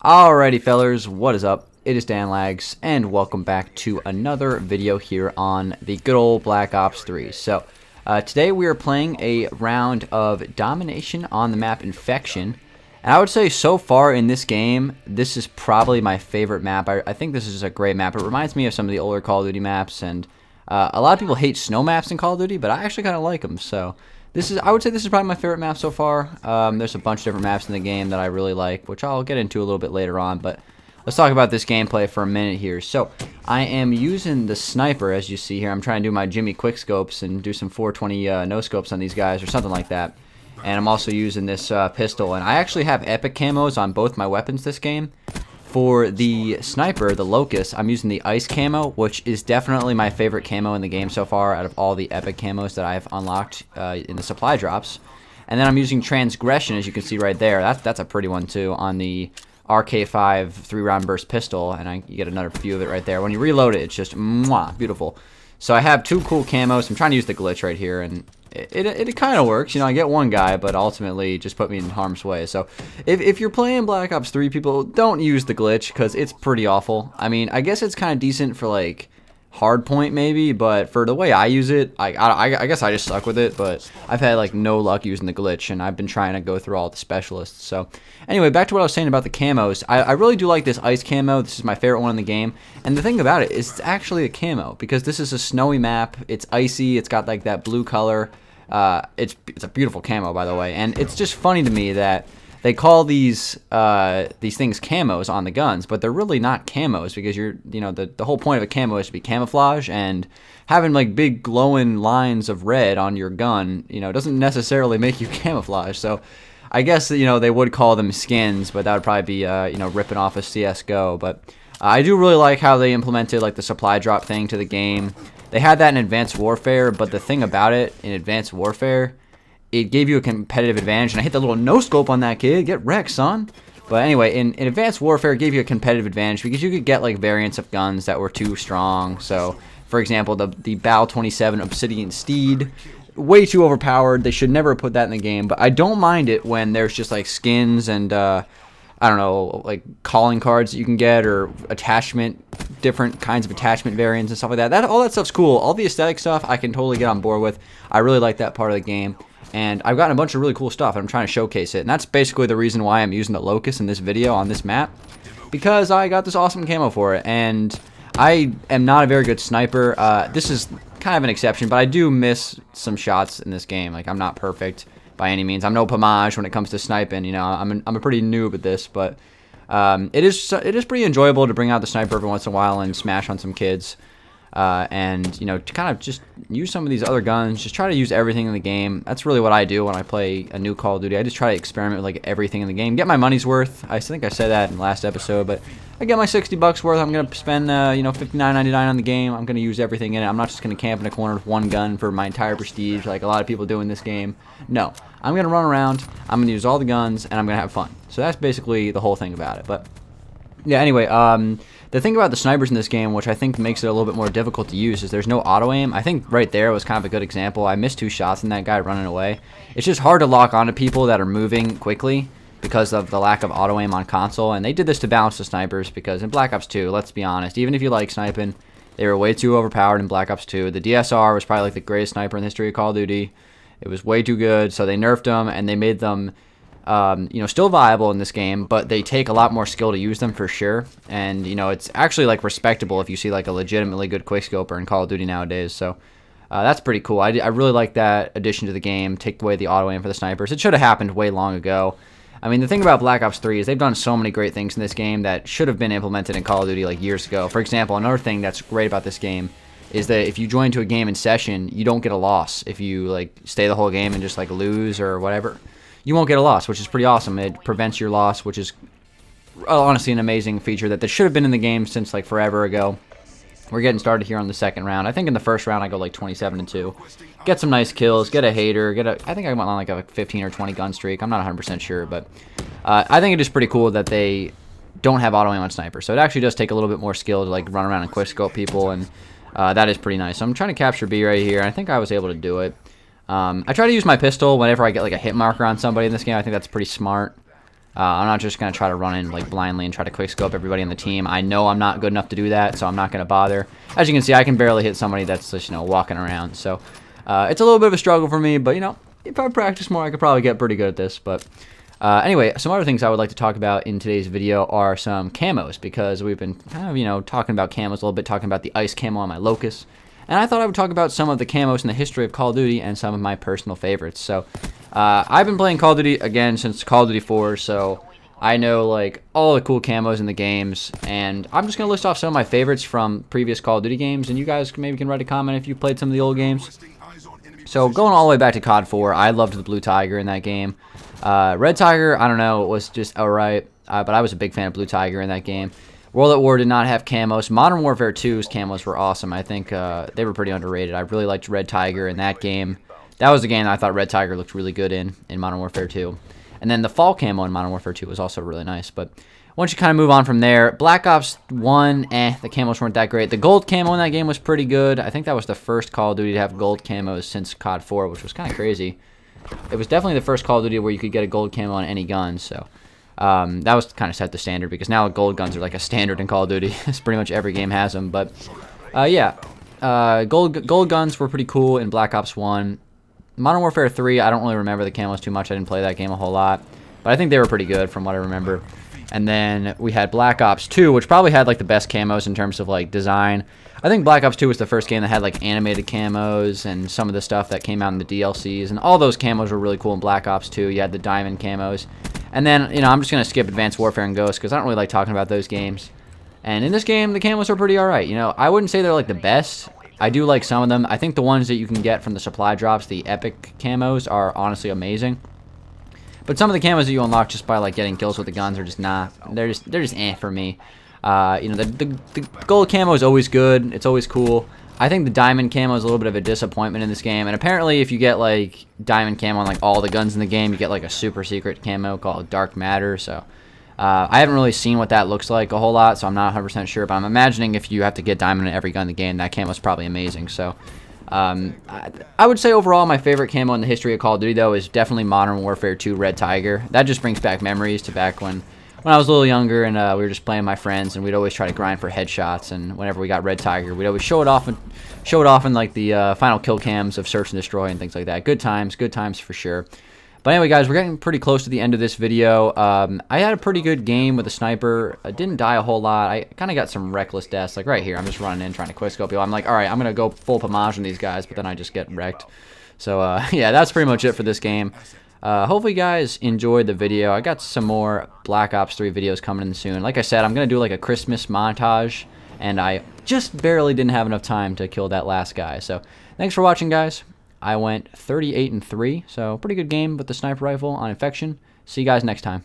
Alrighty fellers, what is up? It is Dan Lags, and welcome back to another video here on the good old Black Ops 3. So, today we are playing a round of Domination on the map Infection. And I would say so far in this game, this is probably my favorite map. I think this is a great map. It reminds me of some of the older Call of Duty maps, and a lot of people hate snow maps in Call of Duty, but I actually kind of like them. So, I would say this is probably my favorite map so far. There's a bunch of different maps in the game that I really like, which I'll get into a little bit later on, but let's talk about this gameplay for a minute here. So, I am using the sniper, as you see here. I'm trying to do my Jimmy quickscopes and do some 420 no-scopes on these guys or something like that. And I'm also using this pistol, and I actually have epic camos on both my weapons this game. For the sniper, the Locust, I'm using the ice camo, which is definitely my favorite camo in the game so far out of all the epic camos that I've unlocked in the supply drops. And then I'm using transgression, as you can see right there. That's a pretty one too, on the RK5 3-round burst pistol, and you get another view of it right there. When you reload it, it's just mwah, beautiful. So I have two cool camos. I'm trying to use the glitch right here, and it kind of works. You know, I get one guy, but ultimately just put me in harm's way. So if you're playing Black Ops 3, people, don't use the glitch because it's pretty awful. I mean, I guess it's kind of decent for like hard point maybe, but for the way I use it, I guess I just suck with it. But I've had like no luck using the glitch, and I've been trying to go through all the specialists. So anyway, back to what I was saying about the camos. I really do like this ice camo. This is my favorite one in the game. And the thing about it is it's actually a camo because this is a snowy map. It's icy. It's got like that blue color. It's a beautiful camo, by the way, and it's just funny to me that they call these things camos on the guns, but they're really not camos because the whole point of a camo is to be camouflage, and having like big glowing lines of red on your gun, doesn't necessarily make you camouflage. So I guess they would call them skins, but that would probably be ripping off a CS:GO. But I do really like how they implemented like the supply drop thing to the game. They had that in Advanced Warfare, but the thing about it, in Advanced Warfare, it gave you a competitive advantage. And I hit the little no-scope on that kid. Get wrecked, son. But anyway, in Advanced Warfare, it gave you a competitive advantage because you could get like variants of guns that were too strong. So, for example, the BAL 27 Obsidian Steed, way too overpowered. They should never have put that in the game. But I don't mind it when there's just like skins and I don't know, like calling cards that you can get, or different kinds of attachment variants and stuff like that. All that stuff's cool. All the aesthetic stuff I can totally get on board with. I really like that part of the game. And I've gotten a bunch of really cool stuff, and I'm trying to showcase it. And that's basically the reason why I'm using the Locust in this video on this map, because I got this awesome camo for it. And I am not a very good sniper. This is kind of an exception, but I do miss some shots in this game. Like, I'm not perfect by any means. I'm no Pomage when it comes to sniping. I'm a pretty noob at this, but it is pretty enjoyable to bring out the sniper every once in a while and smash on some kids, and to kind of just use some of these other guns. Just try to use everything in the game. That's really what I do when I play a new Call of Duty. I just try to experiment with like everything in the game, get my money's worth. I think I said that in the last episode, but I get my $60 worth. I'm gonna spend $59.99 on the game. I'm gonna use everything in it. I'm not just gonna camp in a corner with one gun for my entire prestige like a lot of people do in this game. No, I'm gonna run around. I'm gonna use all the guns, and I'm gonna have fun. So that's basically the whole thing about it. But yeah, anyway, the thing about the snipers in this game, which I think makes it a little bit more difficult to use, is there's no auto aim. I think right there was kind of a good example. I missed 2 shots in that guy running away. It's just hard to lock onto people that are moving quickly because of the lack of auto aim on console, and they did this to balance the snipers because in Black Ops 2, let's be honest, even if you like sniping, they were way too overpowered in Black Ops 2. The DSR was probably like the greatest sniper in the history of Call of Duty. It was way too good, so they nerfed them, and they made them still viable in this game, but they take a lot more skill to use them for sure. And it's actually like respectable if you see like a legitimately good quickscoper in Call of Duty nowadays. So that's pretty cool. I really like that addition to the game. Take away the auto aim for the snipers. It should have happened way long ago. I mean, the thing about Black Ops 3 is they've done so many great things in this game that should have been implemented in Call of Duty like years ago. For example, another thing that's great about this game is that if you join to a game in session, you don't get a loss. If you like stay the whole game and just like lose or whatever, you won't get a loss, which is pretty awesome. It prevents your loss, which is honestly an amazing feature that should have been in the game since like forever ago. We're getting started here on the second round. I think in the first round I go like 27-2. Get some nice kills, get a hater, I think I went on like a 15 or 20 gun streak. I'm not 100% sure, but I think it is pretty cool that they don't have auto aim on sniper. So it actually does take a little bit more skill to like run around and quickscope people, and that is pretty nice. So I'm trying to capture B right here. I think I was able to do it. I try to use my pistol whenever I get like a hit marker on somebody in this game. I think that's pretty smart. I'm not just going to try to run in like blindly and try to quick scope everybody on the team. I know I'm not good enough to do that, so I'm not going to bother. As you can see, I can barely hit somebody that's just, walking around. So it's a little bit of a struggle for me, but, if I practice more, I could probably get pretty good at this. But anyway, some other things I would like to talk about in today's video are some camos, because we've been kind of, talking about camos a little bit, talking about the ice camo on my Locust. And I thought I would talk about some of the camos in the history of Call of Duty and some of my personal favorites. So I've been playing Call of Duty, again, since Call of Duty 4, so I know, like, all the cool camos in the games. And I'm just going to list off some of my favorites from previous Call of Duty games, and you guys maybe can write a comment if you played some of the old games. So going all the way back to COD 4, I loved the Blue Tiger in that game. Red Tiger, I don't know, it was just alright, but I was a big fan of Blue Tiger in that game. World at War did not have camos. Modern Warfare 2's camos were awesome. I think they were pretty underrated. I really liked Red Tiger in that game. That was the game I thought Red Tiger looked really good in Modern Warfare 2. And then the fall camo in Modern Warfare 2 was also really nice. But once you kind of move on from there, Black Ops 1, the camos weren't that great. The gold camo in that game was pretty good. I think that was the first Call of Duty to have gold camos since COD 4, which was kind of crazy. It was definitely the first Call of Duty where you could get a gold camo on any gun, so that was kind of set the standard, because now gold guns are like a standard in Call of Duty. It's pretty much every game has them. But yeah, gold guns were pretty cool in Black Ops 1. Modern Warfare 3, I don't really remember the camos too much. I didn't play that game a whole lot, but I think they were pretty good from what I remember. And then we had Black Ops 2, which probably had like the best camos in terms of like design. I think Black Ops 2 was the first game that had like animated camos and some of the stuff that came out in the DLCs, and all those camos were really cool in Black Ops 2. You had the diamond camos. And then, I'm just going to skip Advanced Warfare and Ghost, because I don't really like talking about those games. And in this game, the camos are pretty alright. I wouldn't say they're like the best. I do like some of them. I think the ones that you can get from the supply drops, the epic camos, are honestly amazing. But some of the camos that you unlock just by like getting kills with the guns are just not. They're just eh for me. The gold camo is always good. It's always cool. I think the diamond camo is a little bit of a disappointment in this game. And apparently, if you get like diamond camo on like all the guns in the game, you get like a super secret camo called Dark Matter. So I haven't really seen what that looks like a whole lot, so I'm not 100% sure. But I'm imagining if you have to get diamond in every gun in the game, that camo is probably amazing. So I would say overall my favorite camo in the history of Call of Duty, though, is definitely Modern Warfare 2 Red Tiger. That just brings back memories to back when I was a little younger, and we were just playing with my friends, and we'd always try to grind for headshots. And whenever we got Red Tiger, we'd always show it off in like the final kill cams of Search and Destroy and things like that. Good times for sure. But anyway, guys, we're getting pretty close to the end of this video. I had a pretty good game with a sniper. I didn't die a whole lot. I kind of got some reckless deaths. Like right here, I'm just running in trying to quickscope people. I'm like, all right, I'm going to go full pomage on these guys, but then I just get wrecked. So, yeah, that's pretty much it for this game. Hopefully you guys enjoyed the video. I got some more Black Ops 3 videos coming in soon. Like I said, I'm going to do like a Christmas montage, and I just barely didn't have enough time to kill that last guy. So thanks for watching, guys. I went 38-3, so pretty good game with the sniper rifle on Infection. See you guys next time.